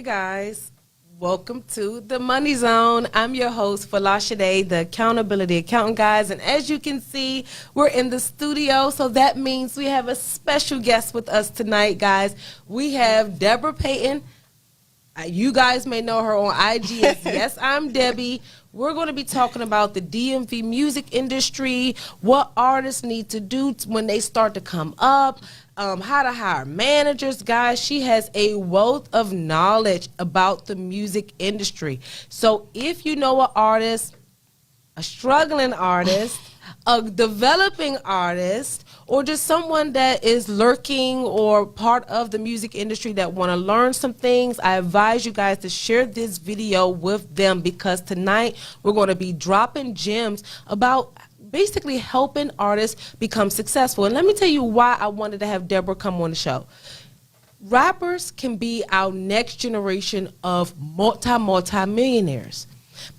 guys, welcome to the Money Zone. I'm your host, Folasade, the Accountability Accountant, guys. And as you can see, we're in the studio, so that means we have a special guest with us tonight, guys. We have Deborah Payton. You guys may know her on IG as Yes, I'm Debbie. We're going to be talking about the DMV music industry, what artists need to do when they start to come up, how to hire managers. Guys, she has a wealth of knowledge about the music industry. So if you know an artist, a struggling artist, a developing artist, or just someone that is lurking or part of the music industry that want to learn some things, I advise you guys to share this video with them, because tonight we're going to be dropping gems about basically helping artists become successful. And let me tell you why I wanted to have Deborah come on the show. Rappers can be our next generation of multi-millionaires.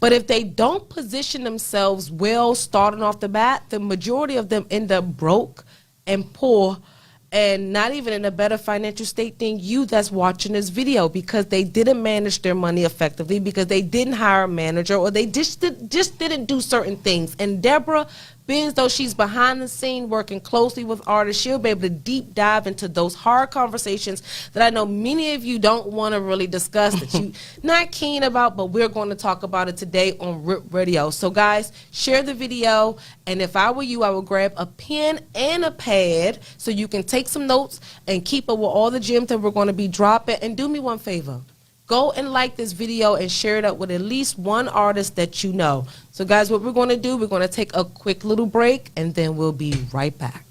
But if they don't position themselves well starting off the bat, the majority of them end up broke and poor and not even in a better financial state than you that's watching this video, because they didn't manage their money effectively, because they didn't hire a manager, or they just didn't do certain things. And Deborah, being as though she's behind the scene working closely with artists, she'll be able to deep dive into those hard conversations that I know many of you don't want to really discuss, that you're not keen about, but we're going to talk about it today on RIP Radio. So guys, share the video, and if I were you, I would grab a pen and a pad so you can take some notes and keep up with all the gems that we're going to be dropping. And do me one favor. Go and like this video and share it up with at least one artist that you know. So guys, what we're going to do, we're going to take a quick little break, and then we'll be right back.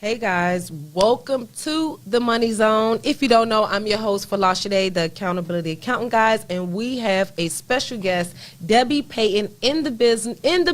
Hey guys, welcome to the Money Zone. If you don't know, I'm your host Folasade, the Accountability Accountant, guys, and we have a special guest, Debbie Payton, in the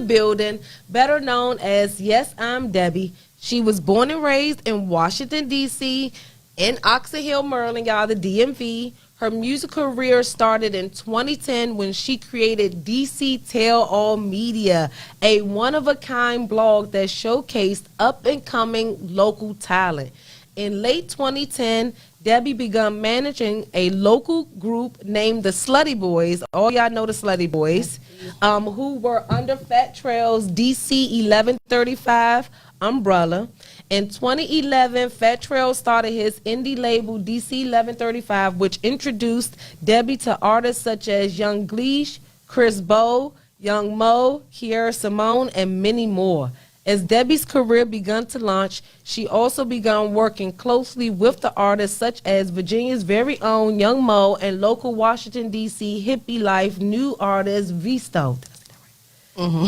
building, better known as Yes, I'm Debbie. She was born and raised in Washington D.C. in Oxon Hill, Maryland, y'all, the DMV. Her music career started in 2010 when she created DC Tell All Media, a one-of-a-kind blog that showcased up-and-coming local talent. In late 2010, Debbie began managing a local group named the Slutty Boys. All y'all know the Slutty Boys, who were under Fat Trail's DC 1135 umbrella. In 2011, Fat Trail started his indie label DC 1135, which introduced Debbie to artists such as Young Gleesh, Chris Bow, Young Mo, Kiera Simone, and many more. As Debbie's career began to launch, she also began working closely with the artists such as Virginia's very own Young Mo and local Washington, D.C. hippie life new artist Visto.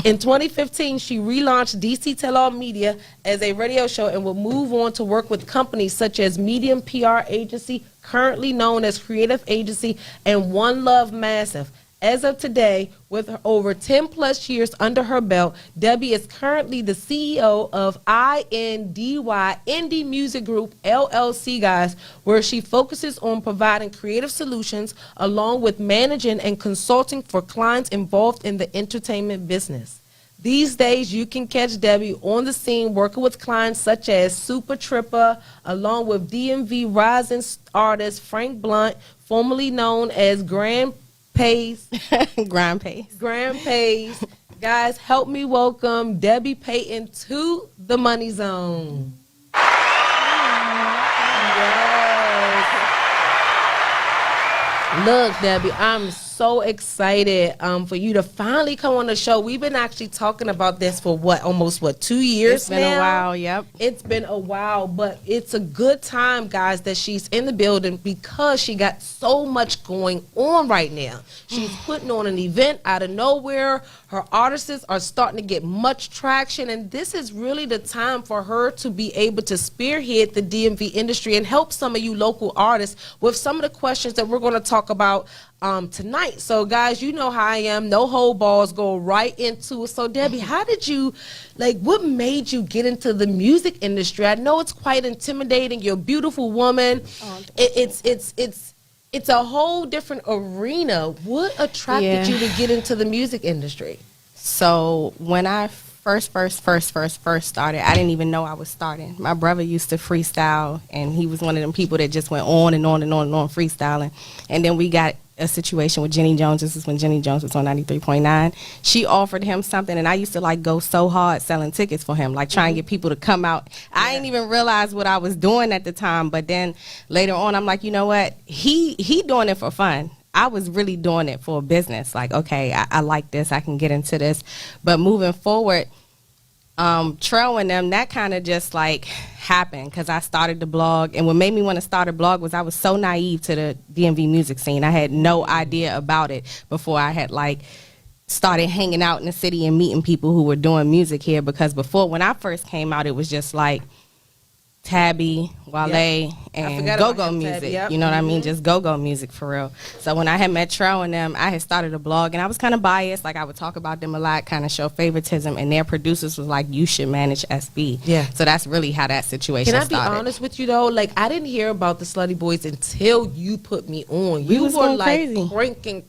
In 2015, she relaunched DC Tell All Media as a radio show and will move on to work with companies such as Medium PR Agency, currently known as Creative Agency, and One Love Massive. As of today, with over 10 plus years under her belt, Debbie is currently the CEO of I.N.D.Y Indie Music Group LLC, guys, where she focuses on providing creative solutions along with managing and consulting for clients involved in the entertainment business. These days, you can catch Debbie on the scene working with clients such as Super Tripper, along with DMV rising artist Frank Blunt, formerly known as Grand Pays. Grand Pays. Guys, help me welcome Debbie Payton to the Money Zone. Yes. Look, Debbie, I'm so excited for you to finally come on the show. We've been actually talking about this for almost 2 years now? It's been a while, yep. It's been a while, but it's a good time, guys, that she's in the building because she got so much going on right now. She's putting on an event out of nowhere. Her artists are starting to get much traction, and this is really the time for her to be able to spearhead the DMV industry and help some of you local artists with some of the questions that we're going to talk about tonight. So guys, you know how I am, no hold balls, go right into it. So Debbie, how did you, what made you get into the music industry? I know it's quite intimidating. You're a beautiful woman. It's a whole different arena. What attracted you to get into the music industry? So when I first started, I didn't even know I was starting. My brother used to freestyle, and he was one of them people that just went on and on and on and on freestyling. And then we got a situation with Jenny Jones. This is when Jenny Jones was on 93.9. She offered him something, and I used to go so hard selling tickets for him, trying to get people to come out. I didn't even realize what I was doing at the time, but then later on, I'm like, you know what? He doing it for fun. I was really doing it for a business. Okay, I like this. I can get into this. But moving forward, Trell and them, that kind of just happened because I started the blog. And what made me want to start a blog was I was so naive to the DMV music scene. I had no idea about it before I had started hanging out in the city and meeting people who were doing music here. Because before, when I first came out, it was just Tabby, Wale, and go-go music. You know what I mean? Just go-go music for real. So when I had met Trell and them, I had started a blog, and I was kind of biased. I would talk about them a lot, kind of show favoritism, and their producers was like, you should manage SB. Yeah. So that's really how that situation started. Can I be honest with you, though? I didn't hear about the Slutty Boys until you put me on. You were crazy. Cranking.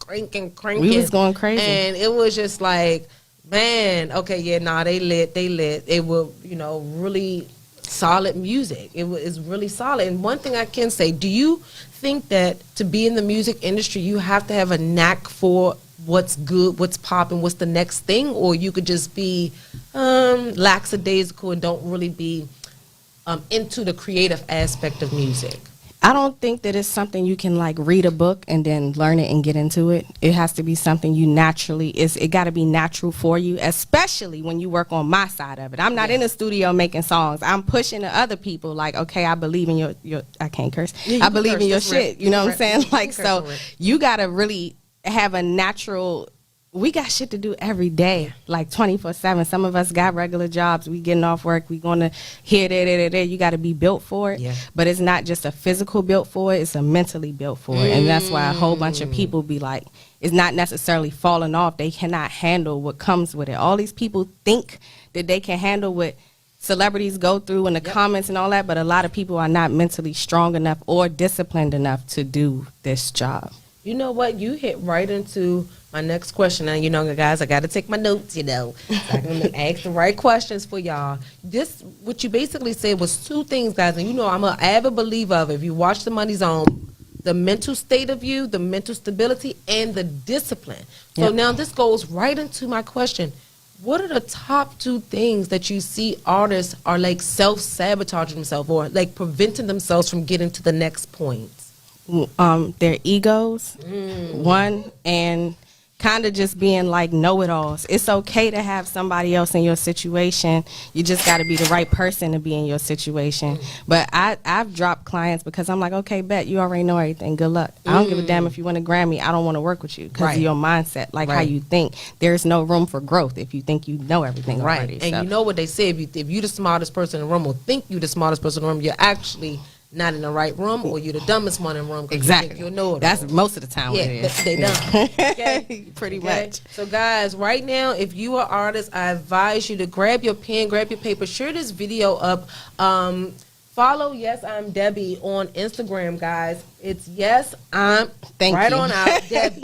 We was going crazy. And it was just man, okay, yeah, nah, they lit. They were, really solid music. It was really solid. And one thing I can say, do you think that to be in the music industry, you have to have a knack for what's good, what's popping, what's the next thing, or you could just be lackadaisical and don't really be into the creative aspect of music? I don't think that it's something you can read a book and then learn it and get into it. It has to be something you naturally, it got to be natural for you, especially when you work on my side of it. I'm not in the studio making songs. I'm pushing to other people okay, I believe in your I can't curse. I believe in your shit. You know what I'm saying? So you got to really have a natural we got shit to do every day, like 24/7. Some of us got regular jobs. We getting off work. We going to here, there. You got to be built for it. Yeah. But it's not just a physical built for it. It's a mentally built for it. And that's why a whole bunch of people be like, it's not necessarily falling off. They cannot handle what comes with it. All these people think that they can handle what celebrities go through in the comments and all that. But a lot of people are not mentally strong enough or disciplined enough to do this job. You know what? You hit right into my next question. And, you know, guys, I got to take my notes, you know. So I'm going to ask the right questions for y'all. This, what you basically said was two things, guys. And, you know, I'm an avid believer of, if you watch The Money Zone, the mental state of you, the mental stability, and the discipline. So now this goes right into my question. What are the top two things that you see artists are like self-sabotaging themselves or like preventing themselves from getting to the next point? Their egos, one, and kind of just being like know-it-alls. It's okay to have somebody else in your situation. You just got to be the right person to be in your situation. But I've dropped clients because I'm like, okay, bet you already know everything. Good luck. I don't give a damn if you win a Grammy. I don't want to work with you because of your mindset, like how you think. There's no room for growth if you think you know everything already. And you know what they say, if you're the smartest person in the room or think you're the smartest person in the room, you're actually not in the right room, or you're the dumbest one in the room. Exactly. You know it. That's most of the time what it is. They dumb. Okay? Pretty much. So, guys, right now, if you are artists, I advise you to grab your pen, grab your paper, share this video up. Follow Yes I'm Debbie on Instagram, guys. It's Yes I'm on out Debbie,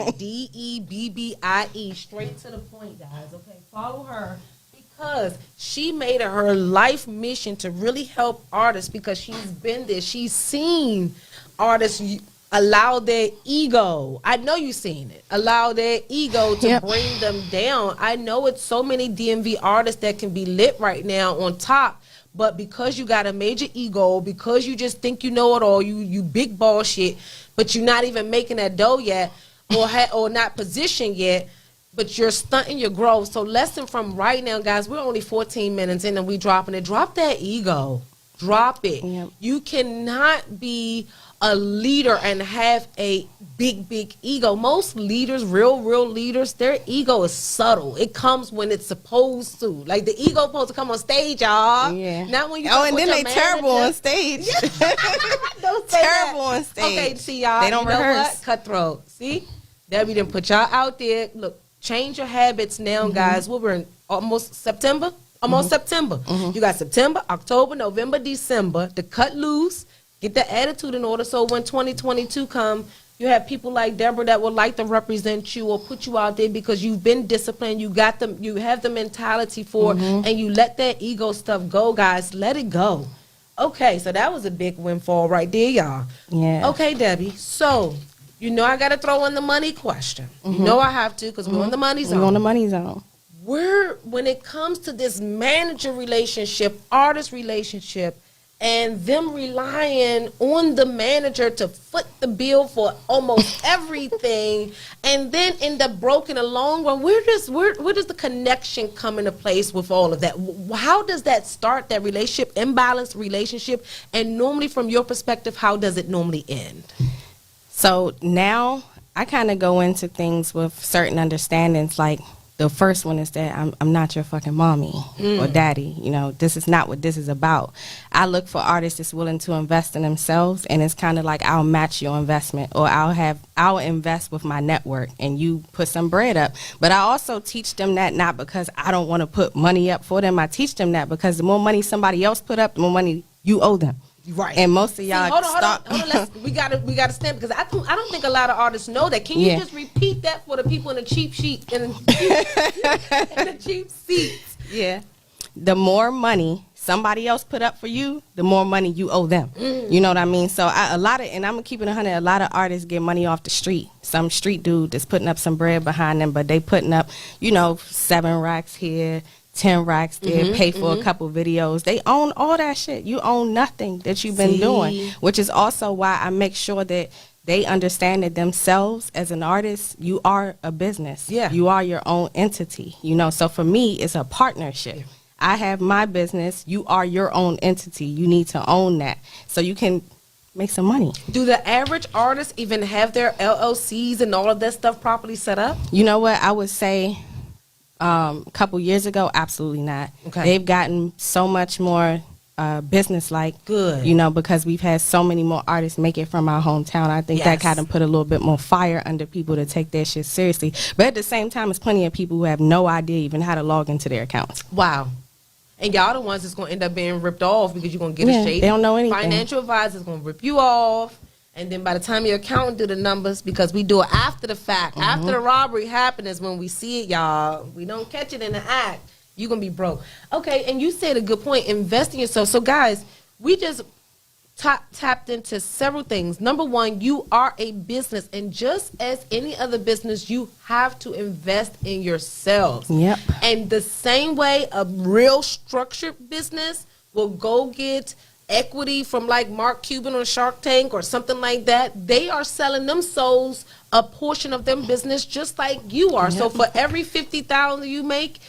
DEBBIE, straight to the point, guys. Okay, follow her. Because she made it her life mission to really help artists, because she's been there. She's seen artists allow their ego. I know you've seen it. Allow their ego to bring them down. I know it's so many DMV artists that can be lit right now on top, but because you got a major ego, because you just think you know it all, you big ball shit, but you're not even making that dough yet, or not positioned yet, but you're stunting your growth. So lesson from right now, guys, we're only 14 minutes in and we dropping it. Drop that ego. Drop it. Yep. You cannot be a leader and have a big ego. Most leaders, real leaders, their ego is subtle. It comes when it's supposed to. Like the ego supposed to come on stage, y'all. Yeah. Not when you. Oh, and then they terrible on stage. Don't say terrible that. on stage. Okay, see y'all. They don't rehearse. What? Cutthroat. See, Debbie didn't put y'all out there. Look. Change your habits now, guys. We're in almost September. September. You got September, October, November, December to cut loose, get the attitude in order. So when 2022 come, you have people like Deborah that would like to represent you or put you out there because you've been disciplined. You got them. You have the mentality for, and you let that ego stuff go, guys. Let it go. Okay, so that was a big windfall right there, y'all. Yeah. Okay, Debbie. So. You know I got to throw in the money question. You know I have to because we're on the money zone. We're on the money zone. When it comes to this manager relationship, artist relationship, and them relying on the manager to foot the bill for almost everything, and then end up broken a long run, where does the connection come into place with all of that? How does that start, that relationship, imbalanced relationship? And normally from your perspective, how does it normally end? So now I kind of go into things with certain understandings. Like the first one is that I'm not your fucking mommy or daddy. You know, this is not what this is about. I look for artists that's willing to invest in themselves, and it's kind of like I'll match your investment, or I'll invest with my network and you put some bread up. But I also teach them that not because I don't want to put money up for them. I teach them that because the more money somebody else put up, the more money you owe them. Right. And most of y'all hold on. We gotta stand, because I don't think a lot of artists know that. Can you just repeat that for the people in the cheap sheet and the cheap seats? Yeah. The more money somebody else put up for you, the more money you owe them. You know what I mean? So and I'm gonna keep it 100. A lot of artists get money off the street. Some street dude that's putting up some bread behind them, but they putting up, 7 racks here, 10 racks there, pay for a couple videos. They own all that shit. You own nothing that you've been doing, which is also why I make sure that they understand that themselves as an artist, you are a business. Yeah. You are your own entity, So for me, it's a partnership. Yeah. I have my business. You are your own entity. You need to own that. So you can make some money. Do the average artists even have their LLCs and all of that stuff properly set up? You know what? I would say a couple years ago, absolutely not. Okay. They've gotten so much more business-like. Good. You know, because we've had so many more artists make it from our hometown. I think that kind of put a little bit more fire under people to take their shit seriously. But at the same time, there's plenty of people who have no idea even how to log into their accounts. Wow. And y'all the ones that's going to end up being ripped off because you're going to get a shade. They don't know anything. Financial advisor's going to rip you off. And then by the time your accountant do the numbers, because we do it after the fact, after the robbery happened is when we see it, y'all. We don't catch it in the act. You're going to be broke. Okay, and you said a good point, invest in yourself. So, guys, we just tapped into several things. Number one, you are a business. And just as any other business, you have to invest in yourselves. Yep. And the same way a real structured business will go get equity from like Mark Cuban on Shark Tank or something like that, they are selling them souls a portion of them business just like you are. Yep. So for every $50,000 you make,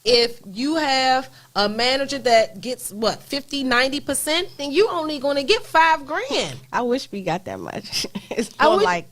if you have a manager that gets what 50-90%, then you're only going to get $5,000. I wish we got that much. It's more like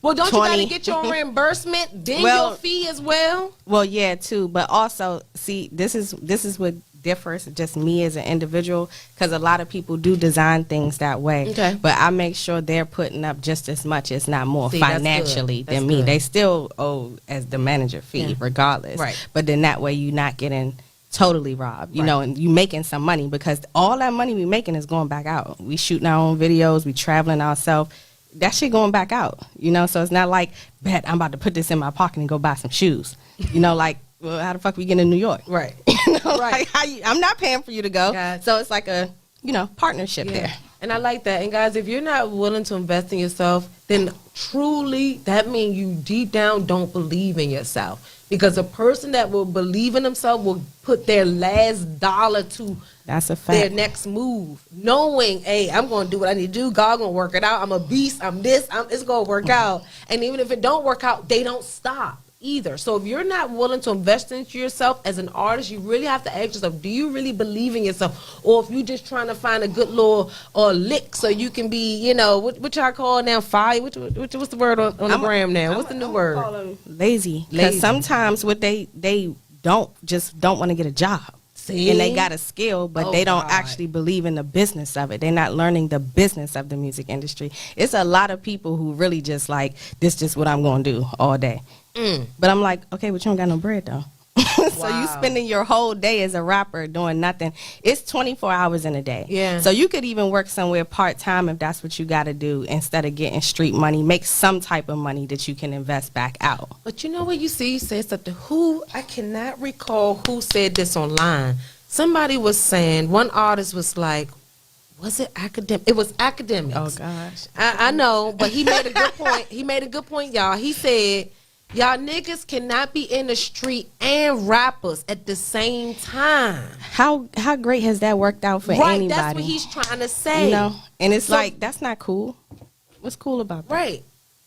well, don't 20. You got to get your reimbursement, then your fee as well? Well, yeah, too. But also, see, this is what differs, just me as an individual, because a lot of people do design things that way. Okay. But I make sure they're putting up just as much, if not more, financially that's than me. good. They still owe as the manager fee, regardless. Right. But then that way you're not getting totally robbed, you know, and you making some money, because all that money we making is going back out. We shooting our own videos, we traveling ourselves. That shit going back out, you know. So it's not like, bet I'm about to put this in my pocket and go buy some shoes, you know, like, well, how the fuck we get in New York? Right. You know, like I'm not paying for you to go. Gotcha. So it's like a, you know, partnership there. And I like that. And guys, if you're not willing to invest in yourself, then truly that means you deep down don't believe in yourself. Because a person that will believe in themselves will put their last dollar to that's a fact. Their next move, knowing, hey, I'm going to do what I need to do. God going to work it out. I'm a beast. I'm this. It's going to work out. And even if it don't work out, they don't stop either. So if you're not willing to invest into yourself as an artist, you really have to ask yourself, do you really believe in yourself? Or if you're just trying to find a good little lick so you can be, you know, what y'all call now, fire? What's the word on the gram now? What's the new word? Call them lazy. Because sometimes what they don't want to get a job. See? And they got a skill, but they don't actually believe in the business of it. They're not learning the business of the music industry. It's a lot of people who really just like, this just what I'm going to do all day. But I'm like, okay, but you don't got no bread though. So you spending your whole day as a rapper doing nothing. It's 24 hours in a day. Yeah. So you could even work somewhere part-time if that's what you got to do, instead of getting street money. Make some type of money that you can invest back out. But you know what you see? You said something. I cannot recall who said this online. Somebody was saying, one artist was like, was it academic? It was academics. Oh, gosh. I know, but he made a good point. He made a good point, y'all. He said, y'all niggas cannot be in the street and rappers at the same time. How great has that worked out for anybody? That's what he's trying to say. You know, and it's like, that's not cool. What's cool about that? Right.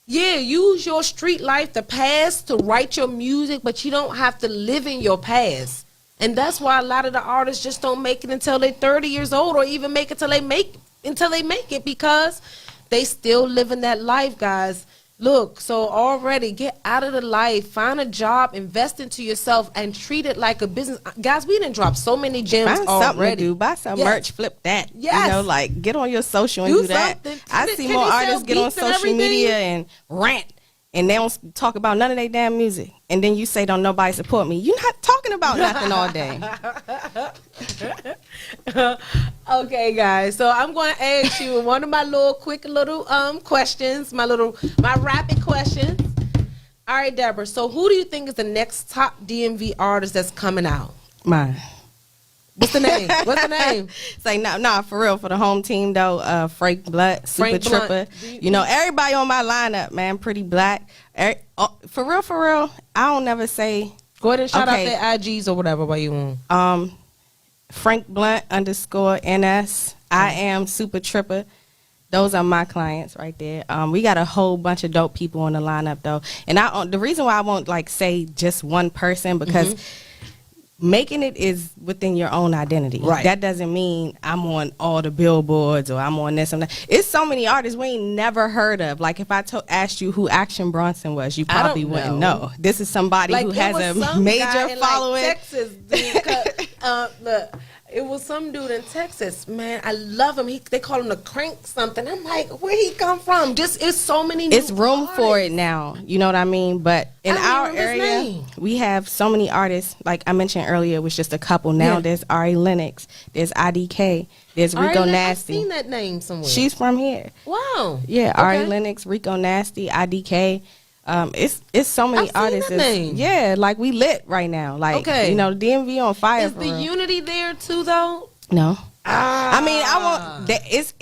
Yeah, use your street life, the past, to write your music, but you don't have to live in your past. And that's why a lot of the artists just don't make it until they're 30 years old, or even make it until they make it, because they still living that life, guys. Look, so already get out of the life, find a job, invest into yourself, and treat it like a business. Guys, we didn't drop so many gems already. something to do. Buy some merch, flip that. Yes. You know, like, get on your social and do that. I see more artists get on social media and rant, and they don't talk about none of their damn music. And then you say, don't nobody support me. You're not talking about nothing all day. Okay, guys. So I'm going to ask you one of my quick questions, my rapid questions. All right, Deborah. So who do you think is the next top DMV artist that's coming out? Mine. What's the name? What's the name? Say nah, for real, for the home team though. Frank Blunt, Super Tripper. You know, everybody on my lineup, man, pretty black. For real, I don't never say. Go ahead and shout out their IGs or whatever while you want. Frank Blunt _NS. I am Super Tripper. Those are my clients right there. We got a whole bunch of dope people on the lineup though, and the reason why I won't like say just one person, because making it is within your own identity. Right. That doesn't mean I'm on all the billboards or I'm on this and that. It's so many artists we ain't never heard of. Like if I asked you who Action Bronson was, you probably wouldn't know. This is somebody who has a major following. Like Texas, dude, look, it was some dude in Texas, man. I love him. They call him the Crank something. I'm like, where he come from? Just it's so many. New It's room artists. for it now. You know what I mean? But in our area, we have so many artists. Like I mentioned earlier, it was just a couple. Now there's Ari Lennox, there's IDK, there's Rico Nasty. I've seen that name somewhere. She's from here. Wow. Yeah, Ari Lennox, Rico Nasty, IDK. It's so many artists. Yeah, like we lit right now. Like you know, the DMV on fire. Is the unity there too though? No. I mean, I want it's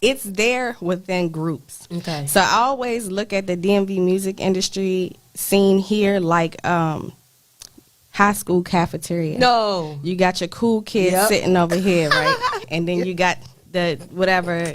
it's there within groups. Okay. So I always look at the DMV music industry scene here like high school cafeteria. No. You got your cool kids sitting over here, right? And then you got the whatever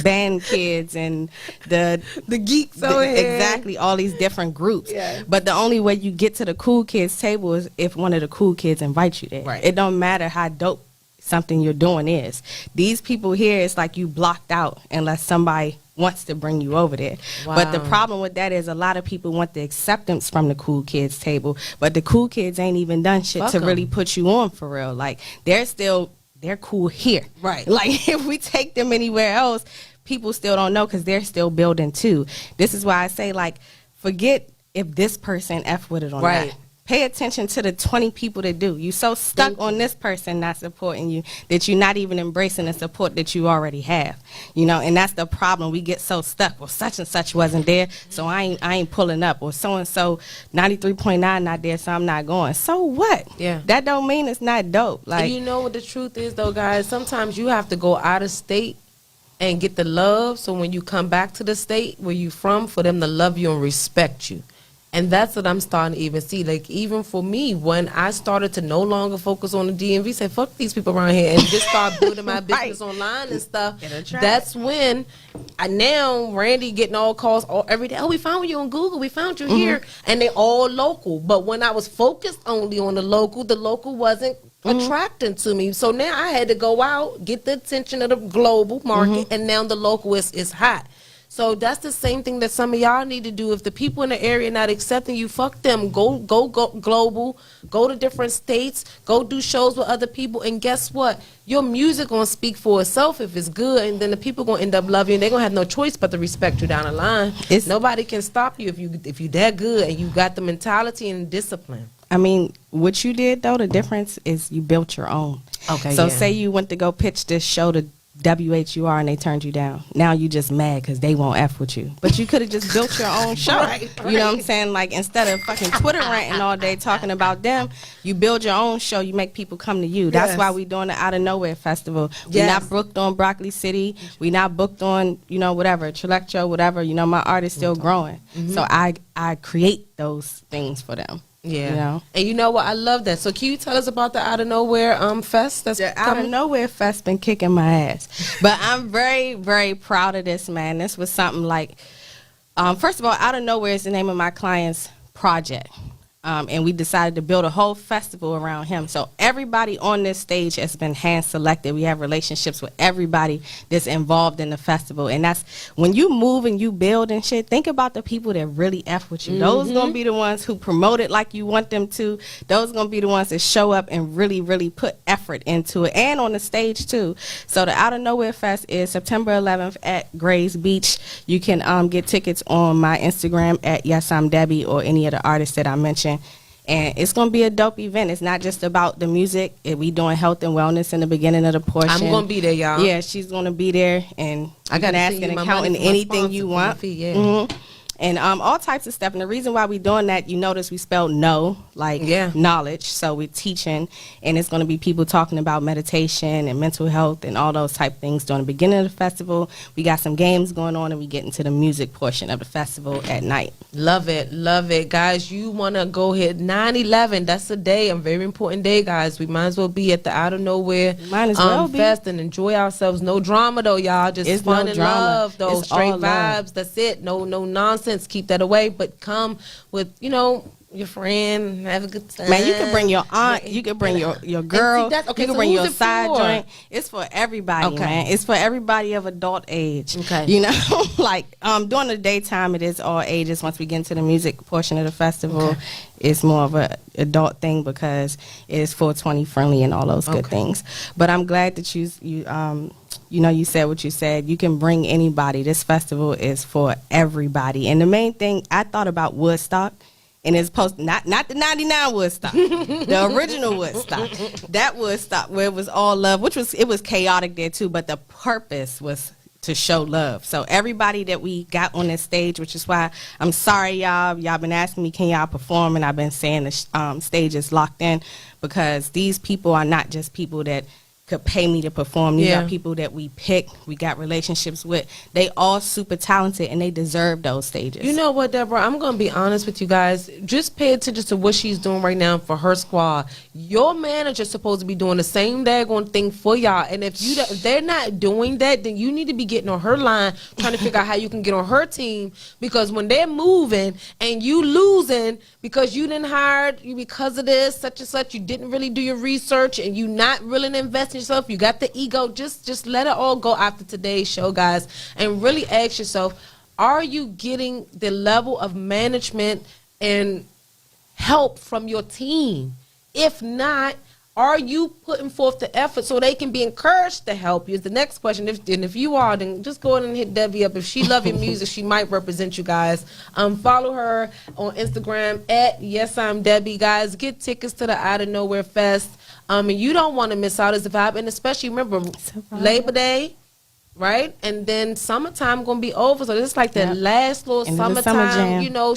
band kids and the geeks over here. Exactly, all these different groups. Yeah. But the only way you get to the cool kids table is if one of the cool kids invites you there. Right. It don't matter how dope something you're doing is. These people here, it's like you blocked out unless somebody wants to bring you over there. Wow. But the problem with that is a lot of people want the acceptance from the cool kids table, but the cool kids ain't even done shit to really put you on for real. Like they're cool here. Right. Like if we take them anywhere else, people still don't know because they're still building too. This is why I say, like, forget if this person F with it or not. Pay attention to the 20 people that do. You so stuck on this person not supporting you that you're not even embracing the support that you already have. You know, and that's the problem. We get so stuck. Well, such and such wasn't there, so I ain't pulling up. Or so and so 93.9 not there, so I'm not going. So what? Yeah. That don't mean it's not dope. Like, and you know what the truth is though, guys? Sometimes you have to go out of state and get the love, so when you come back to the state where you from, for them to love you and respect you. And that's what I'm starting to even see. Like, even for me, when I started to no longer focus on the DMV, say, fuck these people around here, and just start building my business online and stuff, that's when Randy getting all calls every day. Oh, we found you on Google. We found you here. And they all local. But when I was focused only on the local wasn't attracting to me. So now I had to go out, get the attention of the global market, and now the local is hot. So that's the same thing that some of y'all need to do. If the people in the area not accepting you, fuck them. Go global. Go to different states. Go do shows with other people. And guess what? Your music gonna speak for itself if it's good, and then the people gonna end up loving you. They're gonna have no choice but to respect you down the line. Nobody can stop you if you that good and you got the mentality and discipline. I mean, what you did though, the difference is you built your own. Okay. So say you went to go pitch this show to WHUR and they turned you down. Now you just mad because they won't F with you. But you could have just built your own show. You know what I'm saying? Like, instead of fucking Twitter ranting all day talking about them, you build your own show. You make people come to you. That's why we doing the Out of Nowhere Festival. We're not booked on Broccoli City. We not booked on, you know, whatever, Trelectro, whatever. You know, my art is still growing. So I create those things for them. Yeah. You know? And you know what? I love that. So can you tell us about the Out of Nowhere Fest? That's Out of Nowhere Fest been kicking my ass. But I'm very, very proud of this, man. This was something like, first of all, Out of Nowhere is the name of my client's project. And we decided to build a whole festival around him. So everybody on this stage has been hand selected. We have relationships with everybody that's involved in the festival. And that's when you move and you build and shit, think about the people that really F with you. Those going to be the ones who promote it like you want them to. Those going to be the ones that show up and really, really put effort into it. And on the stage too. So the Out of Nowhere Fest is September 11th at Grays Beach. You can get tickets on my Instagram at Yes I'm Debbie or any of the artists that I mentioned. And it's going to be a dope event. It's not just about the music. We doing health and wellness in the beginning of the portion. I'm going to be there, y'all. Yeah, she's going to be there. And I got to ask and account in anything you want. And all types of stuff. And the reason why we doing that, you notice we spelled know, like knowledge. So we're teaching, and it's going to be people talking about meditation and mental health and all those type things during the beginning of the festival. We got some games going on, and we get into the music portion of the festival at night. Love it. Love it. Guys, you want to go ahead. 9/11, that's a day, a very important day, guys. We might as well be at the Out of Nowhere Fest and enjoy ourselves. No drama, though, y'all. Just fun and love, though. Straight vibes. That's it. No nonsense. Keep that away, but come with, you know, your friend, have a good time. Man, you can bring your aunt, you can bring your girl, see, okay, you can so bring who's your it side for? joint. It's for everybody, man. It's for everybody of adult age. Okay. You know, like during the daytime, it is all ages. Once we get into the music portion of the festival, it's more of a adult thing because it is 420 friendly and all those good things. But I'm glad that you know, you said what you said. You can bring anybody. This festival is for everybody. And the main thing, I thought about Woodstock. And it's not the 99 Woodstock, the original Woodstock. That Woodstock where it was all love, it was chaotic there too, but the purpose was to show love. So everybody that we got on this stage, which is why I'm sorry, y'all been asking me, can y'all perform? And I've been saying the stage is locked in because these people are not just people that could pay me to perform. These are people that we pick, we got relationships with. They all super talented and they deserve those stages. You know what, Deborah? I'm going to be honest with you guys. Just pay attention to what she's doing right now for her squad. Your manager's supposed to be doing the same daggone thing for y'all. And if they're not doing that, then you need to be getting on her line, trying to figure out how you can get on her team. Because when they're moving and you losing because you didn't hire you because of this, such and such, you didn't really do your research and you not really investing yourself, you got the ego, just let it all go after today's show, guys, and really ask yourself, are you getting the level of management and help from your team? If not, are you putting forth the effort so they can be encouraged to help you? Is the next question. If you are, then just go ahead and hit Debbie up. If she love your music, she might represent you guys. Follow her on Instagram at Yes I'm Debbie, guys. Get tickets to the I.N.D.Y Fest. And you don't want to miss out as a vibe, and especially remember Labor Day, right? And then summertime gonna be over, so this is like the last little summertime, you know,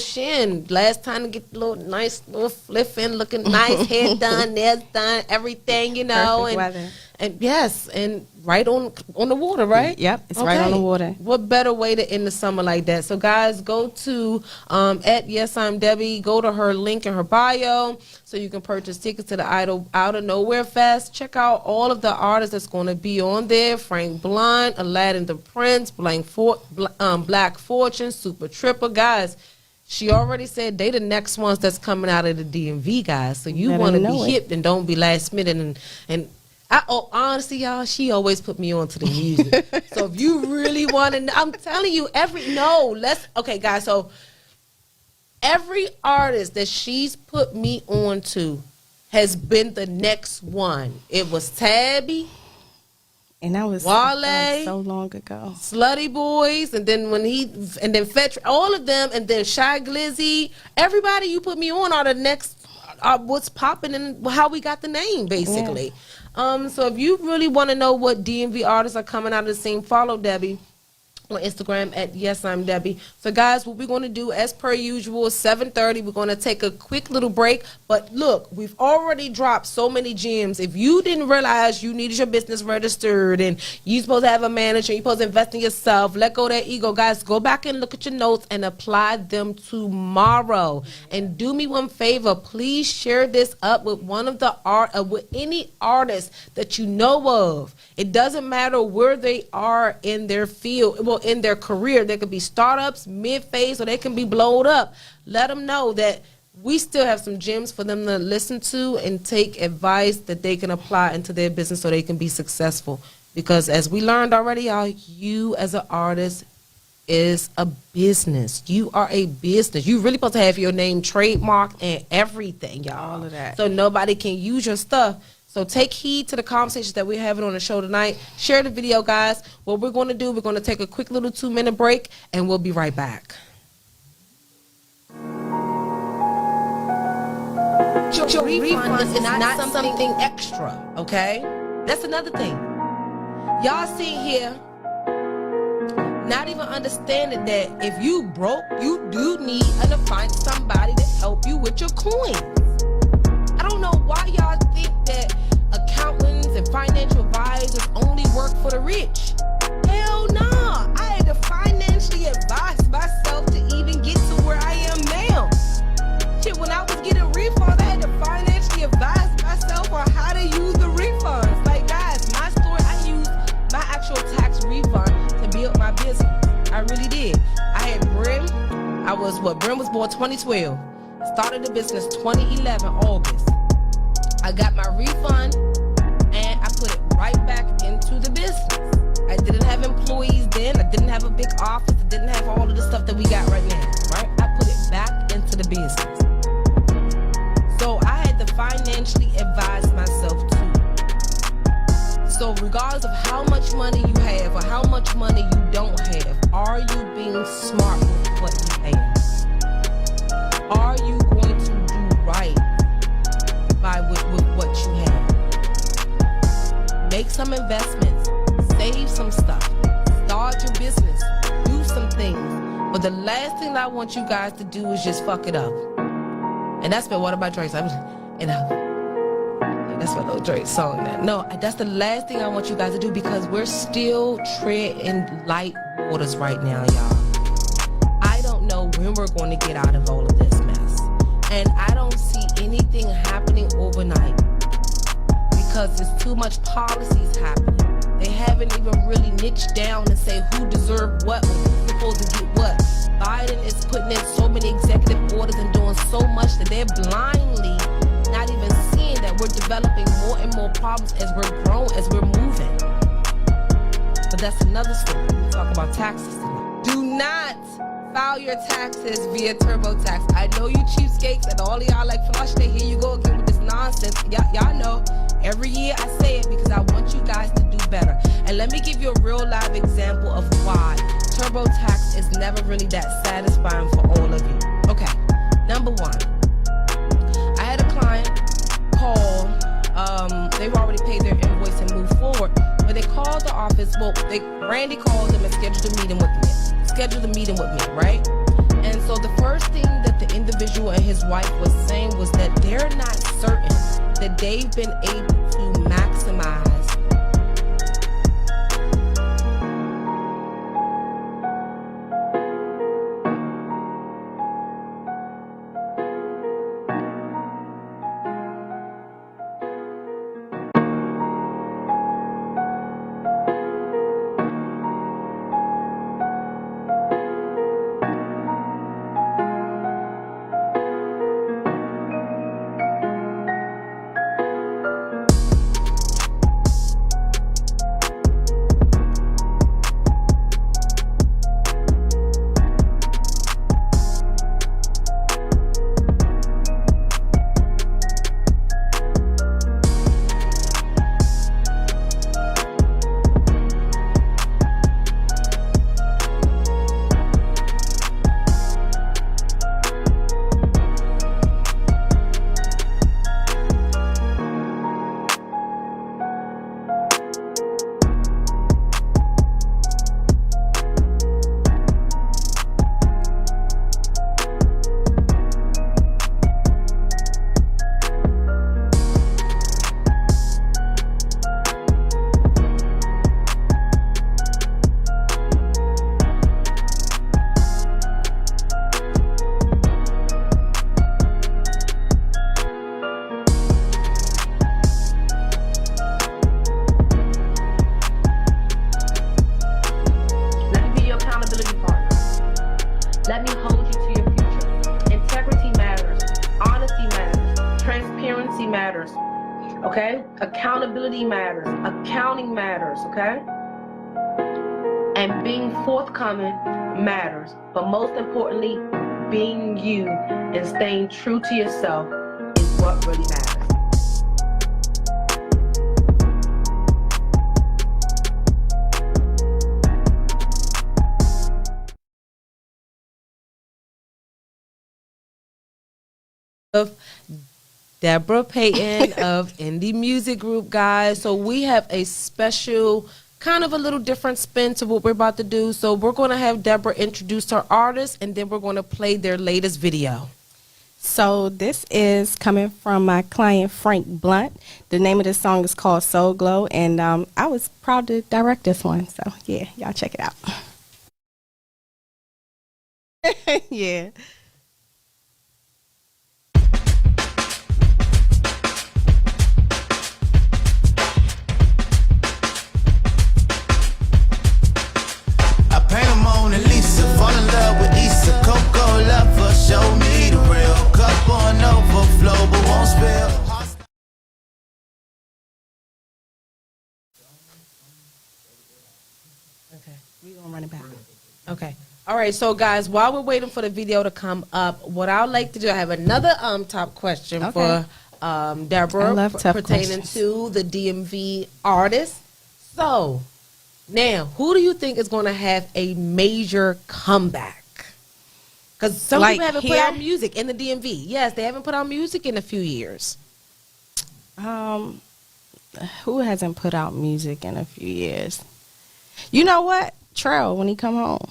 last time to get the little nice little flipping, looking nice, hair done, nails done, everything, you know. Perfect weather. And yes, and right on the water, right? Yep, it's right on the water. What better way to end the summer like that? So guys, go to at Yes I'm Debbie. Go to her link in her bio so you can purchase tickets to the I.N.D.Y Fest. Check out all of the artists that's going to be on there: Frank Blunt, Aladdin the Prince, Black Fortune, Super Tripper, guys. She already said they the next ones that's coming out of the DMV, guys. So you want to be hip and don't be last minute and honestly, y'all, she always put me on to the music. So if you really want to, I'm telling you, okay, guys. So every artist that she's put me on to has been the next one. It was Tabby, and that was Wale, so long ago. Slutty Boys, and then Fetch, all of them, and then Shy Glizzy. Everybody you put me on are the next. What's popping and how we got the name, basically. So if you really want to know what DMV artists are coming out of the scene, follow Debbie on Instagram at Yes I'm Debbie. So guys, what we're going to do, as per usual, 7:30, we're going to take a quick little break. But look, we've already dropped so many gems. If you didn't realize you needed your business registered and you're supposed to have a manager, you're supposed to invest in yourself, let go of that ego, guys, go back and look at your notes and apply them tomorrow. And do me one favor, please share this up with with any artist that you know of. It doesn't matter where they are in their field, in their career. They could be startups, mid-phase, or they can be blowed up. Let them know that we still have some gems for them to listen to and take advice that they can apply into their business so they can be successful. Because as we learned already, y'all, you as an artist is a business. You are a business. You really supposed to have your name trademarked and everything, y'all. All of that. So nobody can use your stuff. So take heed to the conversations that we're having on the show tonight. Share the video, guys. What we're going to do, we're going to take a quick little 2-minute break, and we'll be right back. Your refund is not something extra, okay? That's another thing. Y'all see here, not even understanding that if you broke, you do need to find somebody to help you with your coins. I don't know why y'all think that accountants and financial advisors only work for the rich. Hell nah. I had to financially advise myself to even get to where I am now. Shit, when I was getting refunds, I had to financially advise myself on how to use the refunds. Like, guys, my story, I used my actual tax refund to build my business. I really did. I had Brim. Brim was born 2012. started the business 2011 August. I got my refund and I put it right back into the business. I didn't have employees then. I didn't have a big office. I didn't have all of the stuff that we got right now, right? I put it back into the business. So I had to financially advise myself too. So regardless of how much money you have or how much money you don't have, are you being smart with what you have? Are you going to do right with what you have? Make some investments, save some stuff, start your business, do some things. But the last thing I want you guys to do is just fuck it up. And that's been one of my dreams. That's my little Drake song. No, that's the last thing I want you guys to do, because we're still treading light waters right now, y'all. I don't know when we're going to get out of all of this mess. And I don't see anything happening overnight, because there's too much policies happening. They haven't even really niched down and say who deserves what or who's supposed to get what. Biden is putting in so many executive orders and doing so much that they're blindly not even seeing that we're developing more and more problems as we're growing, as we're moving. But that's another story. We talk about taxes today. Do not file your taxes via TurboTax. I know you cheapskates and all of y'all like, Folasade, here you go again with this nonsense. Y'all know, every year I say it because I want you guys to do better. And let me give you a real live example of why TurboTax is never really that satisfying for all of you. Okay, number one. I had a client call, they've already paid their invoice and moved forward, but they called the office. Well, Randy called them and scheduled a meeting with me, right? And so the first thing that the individual and his wife was saying was that they're not certain that they've been able to maximize okay? Accountability matters. Accounting matters, okay? And being forthcoming matters. But most importantly, being you and staying true to yourself is what really matters. Of Deborah Payton of I.N.D.Y Music Group, guys. So we have a special, kind of a little different spin to what we're about to do. So we're going to have Deborah introduce her artist, and then we're going to play their latest video. So this is coming from my client, Frank Blunt. The name of this song is called Soul Glow, and I was proud to direct this one. So, yeah, y'all check it out. Yeah. Fall in love with Issa, Coco lover, show me the real couple Okay. We're going to run it back. Okay. All right. So, guys, while we're waiting for the video to come up, what I'd like to do, I have another top question for Deborah I love tough pertaining questions. to the DMV artist. So, now, who do you think is going to have a major comeback? Because some Like people haven't put here? out music in the DMV. Yes, they haven't put out music in a few years. Who hasn't put out music in a few years? You know what? Trell, when he come home.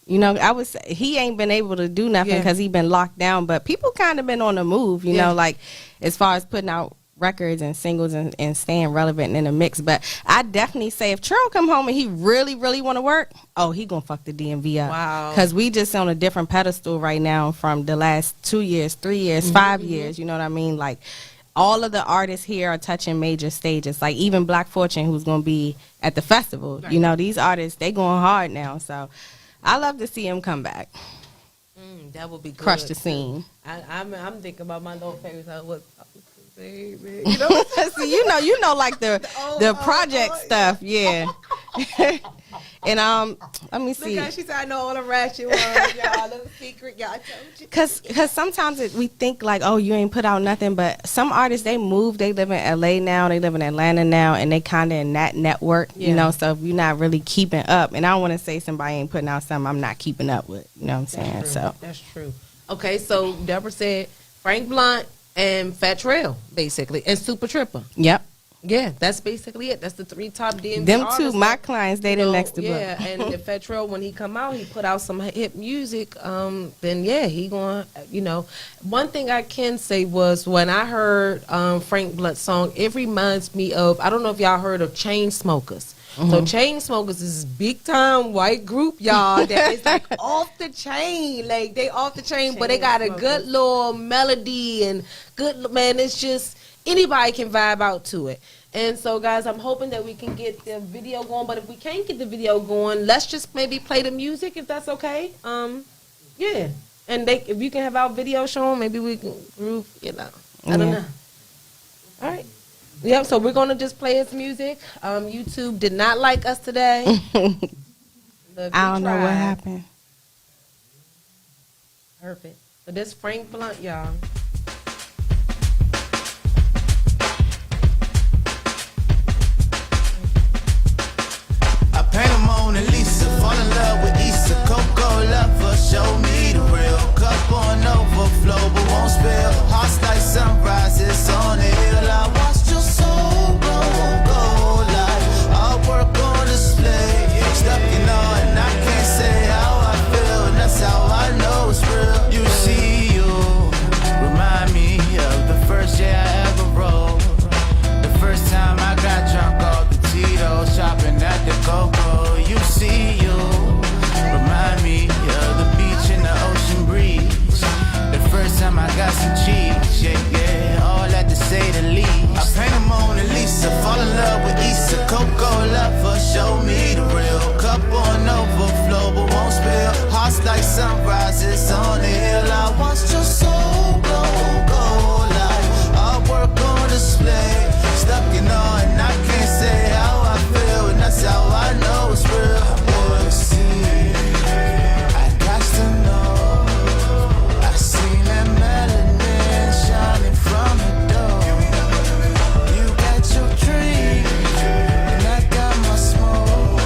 You know, I would say he ain't been able to do nothing because he been locked down, but people kind of been on the move, you know, like as far as putting out records and singles and staying relevant in the mix. But I definitely say if Trell come home and he really, really want to work, oh, he gonna fuck the DMV up. Wow. Because we just on a different pedestal right now from the last 2 years, 3 years, 5 years, you know what I mean? Like, all of the artists here are touching major stages, like even Black Fortune, who's going to be at the festival. Right. You know, these artists, they going hard now. So I love to see him come back. That would be good. Crush the scene. I'm thinking about my little favorite song. Baby, you know, see, you know, like the project stuff, yeah. And let me see. Look how she said, I know all the ratchet ones, y'all. Little secret, y'all. I told you. Cause sometimes we think like, oh, you ain't put out nothing, but some artists, they move. They live in LA now. They live in Atlanta now, and they kind of in that network, you know. So if you're not really keeping up, and I don't want to say somebody ain't putting out something I'm not keeping up with. You know what I'm saying? So that's true. Okay, so Deborah said Frank Blunt and Fat Trail, basically, and Super Tripper. Yep. Yeah, that's basically it. That's the 3 top DMV Them artists. two, my clients, they the next to blow. Yeah, and if Fat Trail, when he come out, he put out some hip music, then yeah, he going, you know. One thing I can say was when I heard Frank Blunt's song, it reminds me of, I don't know if y'all heard of Chainsmokers. So Chainsmokers is big time white group, y'all, that is like off the chain. Like they off the chain, but they got a good little melody and good, man, it's just anybody can vibe out to it. And so guys, I'm hoping that we can get the video going, but if we can't get the video going, let's just maybe play the music if that's okay. Yeah. And if you can have our video shown, maybe we can groove, you know. I don't know. All right. Yep, so we're going to just play his music. YouTube did not like us today. I don't know what happened. Perfect. So this Frank Blunt, y'all. I paint a Mona Lisa, fall in love with Issa, Coco lover, show me the real. Cup on overflow, but won't spill. Hearts like sunrises on the hill. I watched your soul go like artwork on display. Stuck in all, and I can't say how I feel, and that's how I know it's real. You see, you remind me of the first year I ever rode. The first time I got drunk off the Tito's, shopping at the Coco. You see, you remind me of the beach and the ocean breeze. The first time I got some cheese, yeah, all that to say the least. I paint a Mona Lisa, fall in love with Issa, Coco lover, show me the real. Cup on overflow, but won't spill. Hearts like sunrises on the hill. I watched your soul go like artwork on display. Stuck in all, and I can't say how I feel, and that's how I know it's real. Boy, see, I got to know. I seen that melanin shining from the door. You got your dream, and I got my smoke.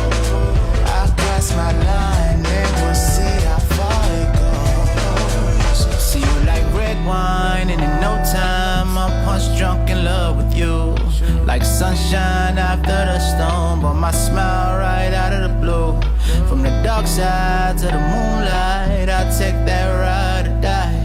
I got my line, and we'll see how far it goes. See you like red wine, and in no time I'm punch drunk in love with you. Like sunshine after the storm, but my smile right out of the blue. From the dark side to the moonlight, I'll take that ride or die.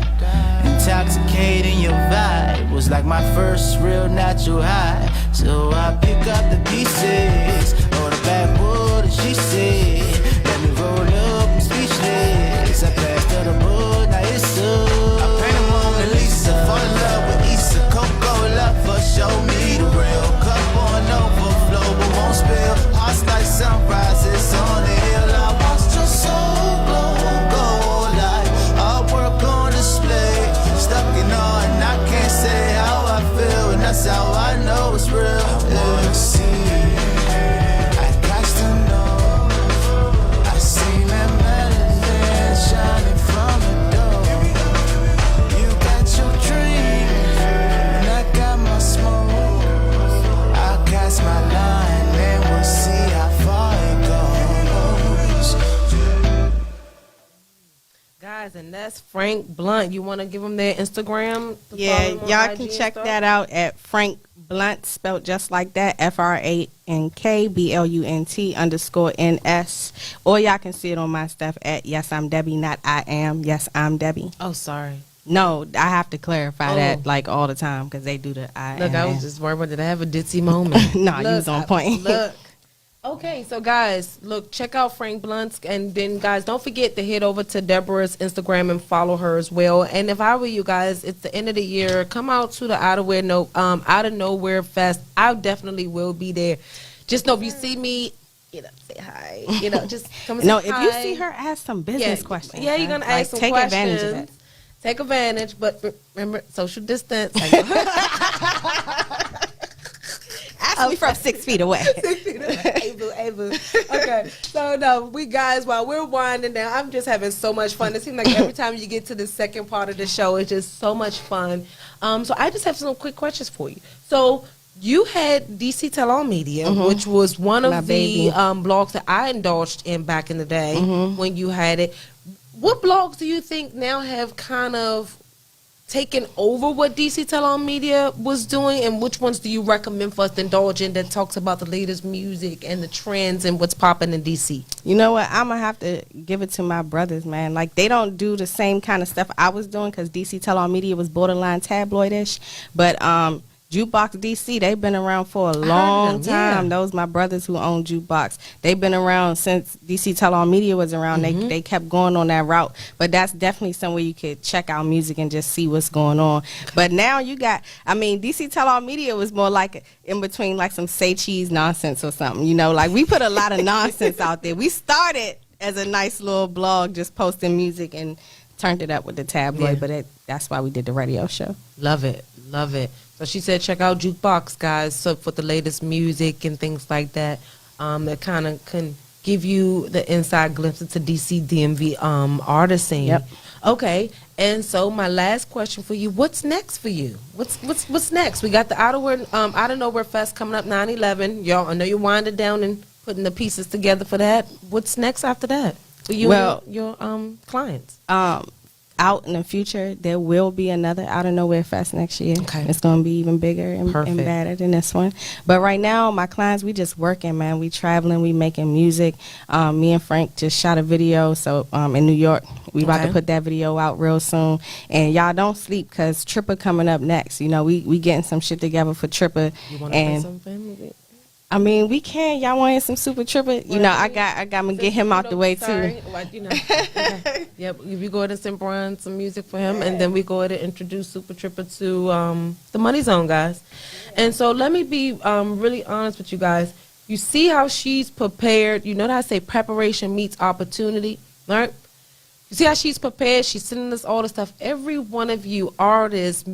Intoxicating your vibe was like my first real natural high. So I pick up the pieces, or the backwood, and she said, let me roll up, I'm speechless. I passed her the book, now it's up. I paint a Mona Lisa, fall in love with Issa, Coco lover, show me the real. Cup on overflow, but won't spill. Hearts like sunrises on the hill. I watched your soul go like artwork on display. Stuck in all, and I can't say how I feel, and that's how I know it's real. and that's Frank Blunt. You want to give them their Instagram? Yeah, y'all can check that out at Frank Blunt, spelled just like that, FrankBlunt_NS. Or y'all can see it on my stuff at Yes I'm Debbie, not I am. Yes I'm Debbie. Oh, sorry. No, I have to clarify that like all the time because they do the I. Look, I was just worried about, did I have a ditzy moment? No, you was on point. Look. Okay, so guys, look, check out Frank Blunt's, and then guys, don't forget to head over to Deborah's Instagram and follow her as well. And if I were you guys, it's the end of the year. Come out to the Out of Nowhere Fest. I definitely will be there. Just know if you see me, say hi. Just come and say hi. If you see her, ask some business questions. Yeah, you're gonna ask some questions. Take advantage of it. Take advantage, but remember, social distance. Ask me from 6 feet away. 6 feet away. Able. Okay. So, no, we guys, while we're winding down, I'm just having so much fun. It seems like every time you get to the second part of the show, it's just so much fun. So, I just have some quick questions for you. So, you had DC Tell All Media, which was one of the blogs that I indulged in back in the day when you had it. What blogs do you think now have kind of taken over what DC Tell All Media was doing, and which ones do you recommend for us to indulge in that talks about the latest music and the trends and what's popping in DC? You know what? I'm going to have to give it to my brothers, man. Like, they don't do the same kind of stuff I was doing because DC Tell All Media was borderline tabloidish. But Jukebox DC, they've been around for a long time. Yeah. Those my brothers who own Jukebox. They've been around since DC Tell All Media was around. They kept going on that route. But that's definitely somewhere you could check out music and just see what's going on. But now you got, DC Tell All Media was more like in between like some say cheese nonsense or something. Like we put a lot of nonsense out there. We started as a nice little blog just posting music and turned it up with the tabloid. But that's why we did the radio show. Love it. So she said, check out Jukebox, guys, so for the latest music and things like that. That kind of can give you the inside glimpse into DC DMV artist scene. Yep. Okay, and so my last question for you: what's next for you? What's next? We got the Out of Nowhere Fest coming up 9/11. Y'all, I know you're winding down and putting the pieces together for that. What's next after that for you and your clients? Out in the future, there will be another Out of Nowhere Fest next year. Okay. It's going to be even bigger and better than this one. But right now, my clients, we just working, man. We traveling, we making music. Me and Frank just shot a video in New York. We about to put that video out real soon. And y'all don't sleep because Tripper coming up next. We getting some shit together for Tripper. You want to play something? We can. Y'all want some Super Tripper? I got to get him out the way, too. Okay. Yep, we go ahead and send some music for him, and then we go ahead and introduce Super Tripper to the Money Zone, guys. And so let me be really honest with you guys. You see how she's prepared. You know how I say preparation meets opportunity, right? You see how she's prepared. She's sending us all the stuff. Every one of you artists,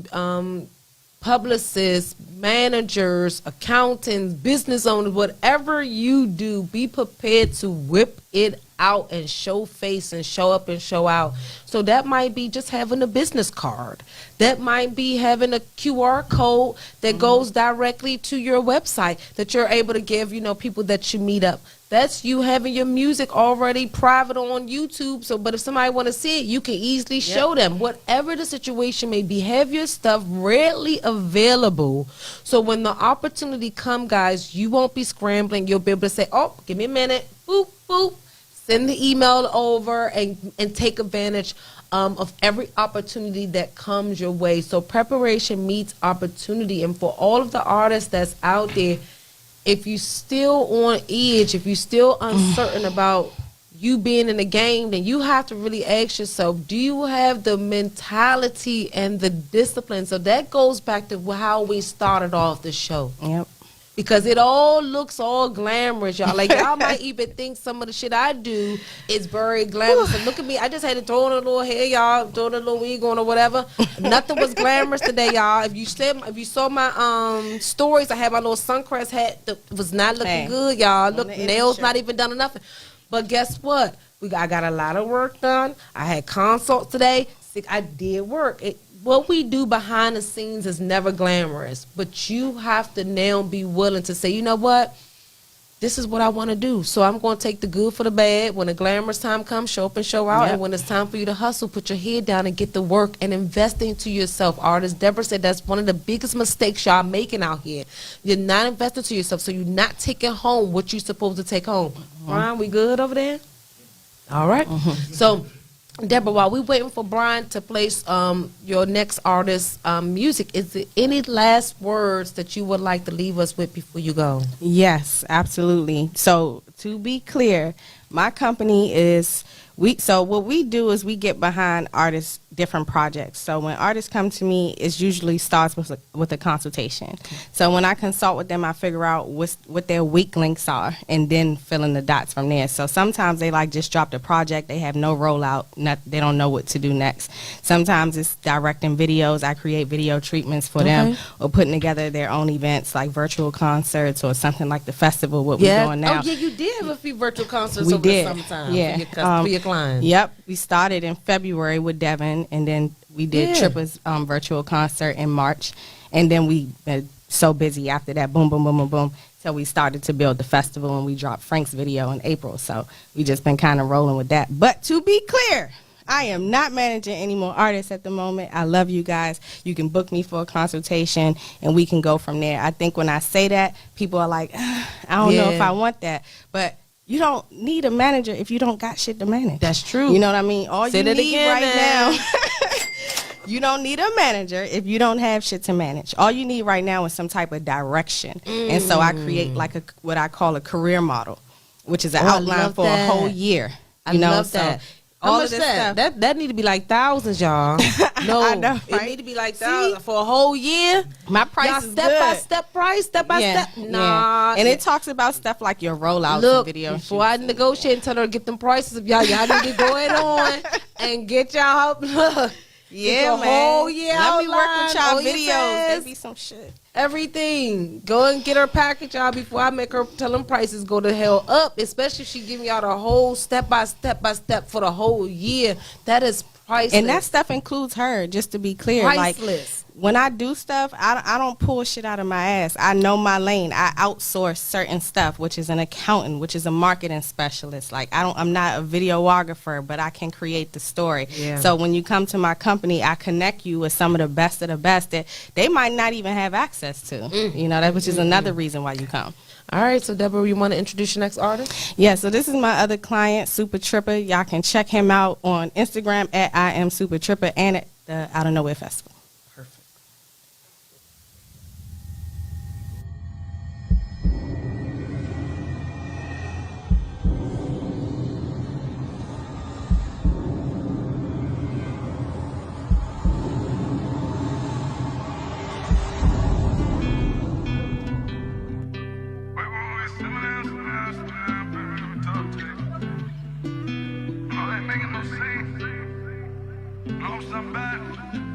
publicists, managers, accountants, business owners, whatever you do, be prepared to whip it out and show face and show up and show out. So that might be just having a business card. That might be having a QR code that goes directly to your website that you're able to give, people that you meet up. That's you having your music already private on YouTube. But if somebody want to see it, you can easily show them. Whatever the situation may be, have your stuff readily available. So when the opportunity come, guys, you won't be scrambling. You'll be able to say, oh, give me a minute. Boop, boop. Send the email over and take advantage of every opportunity that comes your way. So preparation meets opportunity. And for all of the artists that's out there, if you still on edge, if you still uncertain about you being in the game, then you have to really ask yourself, do you have the mentality and the discipline? So that goes back to how we started off the show. Yep. Because it all looks all glamorous, y'all. Like, y'all might even think some of the shit I do is very glamorous. And look at me. I just had to throw in a little hair, y'all. Throw in a little wig on or whatever. Nothing was glamorous today, y'all. If you saw my stories, I had my little Suncrest hat that was not looking good, y'all. Look, nails not even done or nothing. But guess what? I got a lot of work done. I had consults today. I did work. What we do behind the scenes is never glamorous, but you have to now be willing to say, you know what? this is what I want to do. So I'm going to take the good for the bad. When the glamorous time comes, show up and show out. And when it's time for you to hustle, put your head down and get to work and invest into yourself. Artist Deborah said that's one of the biggest mistakes y'all making out here. You're not investing to yourself, so you're not taking home what you're supposed to take home. Brian, we good over there? All right. So, Deborah, while we waiting for Brian to place your next artist's music, is there any last words that you would like to leave us with before you go? Yes, absolutely. So to be clear, my company is what we do is we get behind artists' different projects. So when artists come to me, it usually starts with a consultation. So when I consult with them, I figure out what their weak links are and then fill in the dots from there. So sometimes they just dropped a project, they have no rollout, they don't know what to do next. Sometimes it's directing videos. I create video treatments for them, or putting together their own events like virtual concerts or something like the festival, what we're doing now. Oh, yeah, you did have a few virtual concerts we over did. the summertime Yeah. for your clients. Yep, we started in February with Devin, and then we did Trippa's virtual concert in March, and then we been so busy after that, boom, boom, boom, boom, boom. So we started to build the festival, and we dropped Frank's video in April. So we just been kind of rolling with that. But to be clear, I am not managing any more artists at the moment. I love you guys. You can book me for a consultation, and we can go from there. I think when I say that, people are like, I don't know if I want that. But you don't need a manager if you don't got shit to manage. That's true. You know what I mean? All you need right now, you don't need a manager if you don't have shit to manage. All you need right now is some type of direction. And so I create what I call a career model, which is an outline for a whole year. I love that. How much that need to be like thousands, y'all. No, I know, right? It need to be like thousands for a whole year. My price is step by step price, step by step. Nah, and it talks about stuff like your rollouts Look, and video. Before I negotiate and tell her to get them prices of y'all need to go on and get y'all. Look, yeah, man. Whole year Let me work with y'all videos. There There be some shit. Everything. Go and get her package, y'all, before I make her tell them prices go to hell up. Especially if she giving y'all the whole step by step for the whole year. That is priceless. And that stuff includes her, just to be clear. Priceless. Like, when I do stuff, I don't pull shit out of my ass. I know my lane. I outsource certain stuff, which is an accountant, which is a marketing specialist. Like, I'm not a videographer, but I can create the story. Yeah. So when you come to my company, I connect you with some of the best that they might not even have access to. You know, which is another reason why you come. All right, so Deborah, you want to introduce your next artist? Yeah, so this is my other client, Super Tripper. Y'all can check him out on Instagram at I Am Super Tripper and at the Out of Nowhere Festival. Perfect.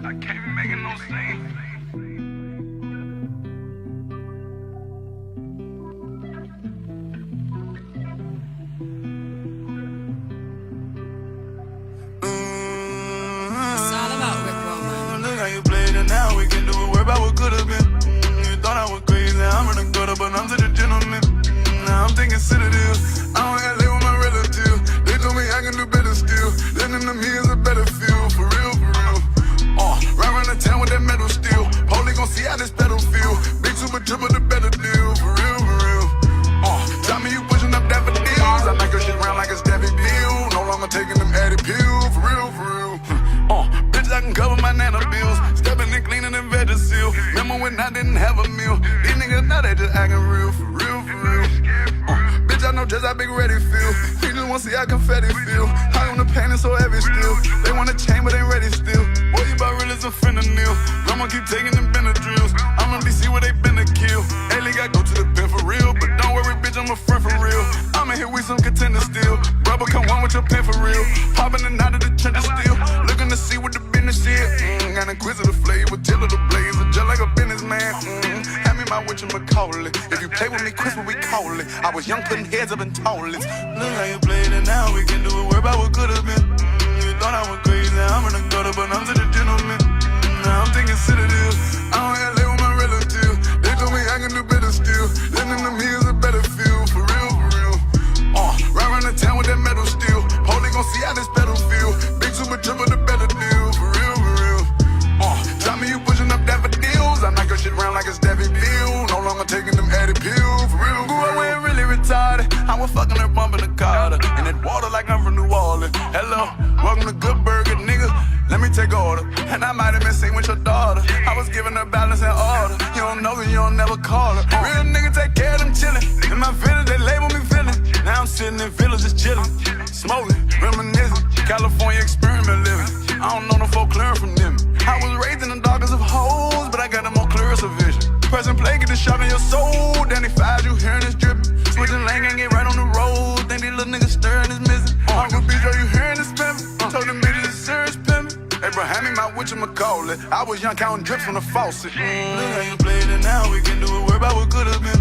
I can't be making no scene. It's all about Rick Roman. Look how you played it now. We can do it. Worry about what could have been. You thought I was crazy. I'm gonna go to, but I'm to the gentleman. Now I'm thinking Citadel. I don't gotta live with my relative. They told me I can do better still. Living to me is a better feel. For real, for real. Right around the town with that metal steel. Holy gon' see how this pedal feel. Big Super Triple, the better deal. For real, for real. Tell me you pushing up daffodils. I make her shit round like it's Daffy Bill. No longer taking them added pills. For real, for real. Bitch, I can cover my nana bills. Stepping and cleaning and veggie seal. Remember when I didn't have a meal? These niggas now they just acting real. For real, for real. Bitch, I know just how big ready feel. You just wanna see how confetti feel. High on the pain and so heavy still. They want a chain but ain't ready still. Boy, you about real as a fentanyl. I'ma keep taking them Benadryls. I'ma be see where they been to kill. Haley got go to the pen for real. But don't worry, bitch, I'm a friend for real. I'ma hit with some contenders still. Brother, come on with your pen for real. Popping the night of the trenches still. Looking to see what the business is. Got an inquisitive flavor. Till of the blazer. Just like a businessman. Hand me my whatchamacallit. If you play with me, Chris, what we call it. I was young, putting heads up in toilets. Look how you played it now. We can do it. Worry about what could have been. You thought I was crazy. I'm gonna go to, but I'm to the gentleman. Now I'm thinking Citadel. I don't gotta live with my relative. They told me I can do better still. Living to me is a better feel. For real. was giving her balance and order. You don't know her, you don't never call her. Real nigga take care of them chillin'. In my village, they label me villain. Now I'm sitting in villas just chillin', smoking, reminiscing, California experiment living. I don't know no folk clearing from them. I was raised in the darkest of hoes, but I got a more clearest of vision. Present play, get the shot in your soul. Danny five, you hearing this drippin'. Switching lane, can't get right on the road. Think these little niggas stirring is missing. Uncle BJ, you hearing this pimpin'? Told them bitches it's serious pimpin'. Abraham, me my whatchamacallit. I was young, counting drips from the faucet. Look how you played it now, we can do it. Worry about what could've been.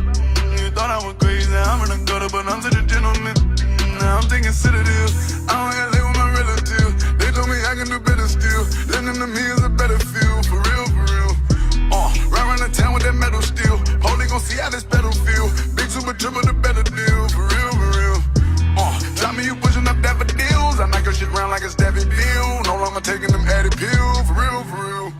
You thought I was crazy, I'm in a gutter, but I'm such a gentleman. Now I'm thinking citadel. I don't gotta live with my relative. They told me I can do better still. Living to me is a better feel, for real, for real. Run around the town with that metal steel. Holy gon' see how this pedal feel. Big super triple, the better deal, for real, for real. Tell me you pushing up that for deals. I knock your shit round like it's Debbie Deal. No longer taking them added pills, for real, for real.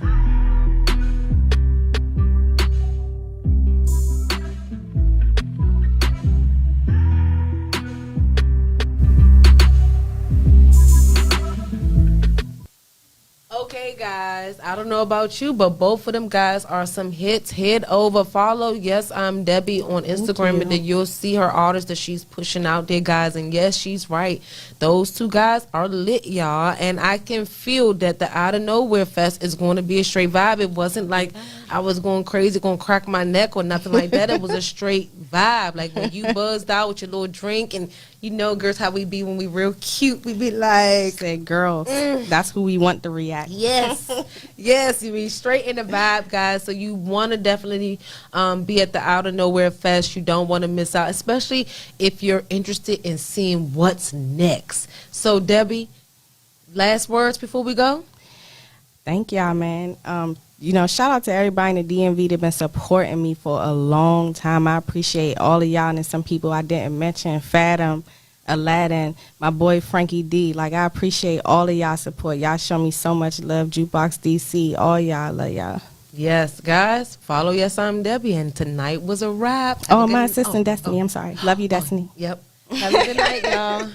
Okay, guys, I don't know about you, but both of them guys are some hits. Head over, follow Yes I'm Debbie on Instagram, and then you'll see her artists that she's pushing out there, guys. And yes, she's right. Those two guys are lit, y'all. And I can feel that the Out of Nowhere Fest is going to be a straight vibe. It wasn't like I was going crazy, going to crack my neck or nothing like that. It was a straight vibe. Like when you buzzed out with your little drink, and you know, girls, how we be when we real cute. We be like, said girls, that's who we want to react. Yes, yes, you be straight in the vibe, guys. So you want to definitely be at the Out of Nowhere Fest. You don't want to miss out, especially if you're interested in seeing what's next. So, Debbie, last words before we go? Thank y'all, man. You know, shout out to everybody in the DMV that been supporting me for a long time. I appreciate all of y'all, and some people I didn't mention, Fathom, Aladdin, my boy Frankie D. Like, I appreciate all of y'all support. Y'all show me so much love. Jukebox DC, all y'all, love y'all. Yes, guys, follow Yes I'm Debbie, and tonight was a wrap. Oh, my assistant Destiny, I'm sorry. Love you, Destiny. Yep. Have a good night, y'all.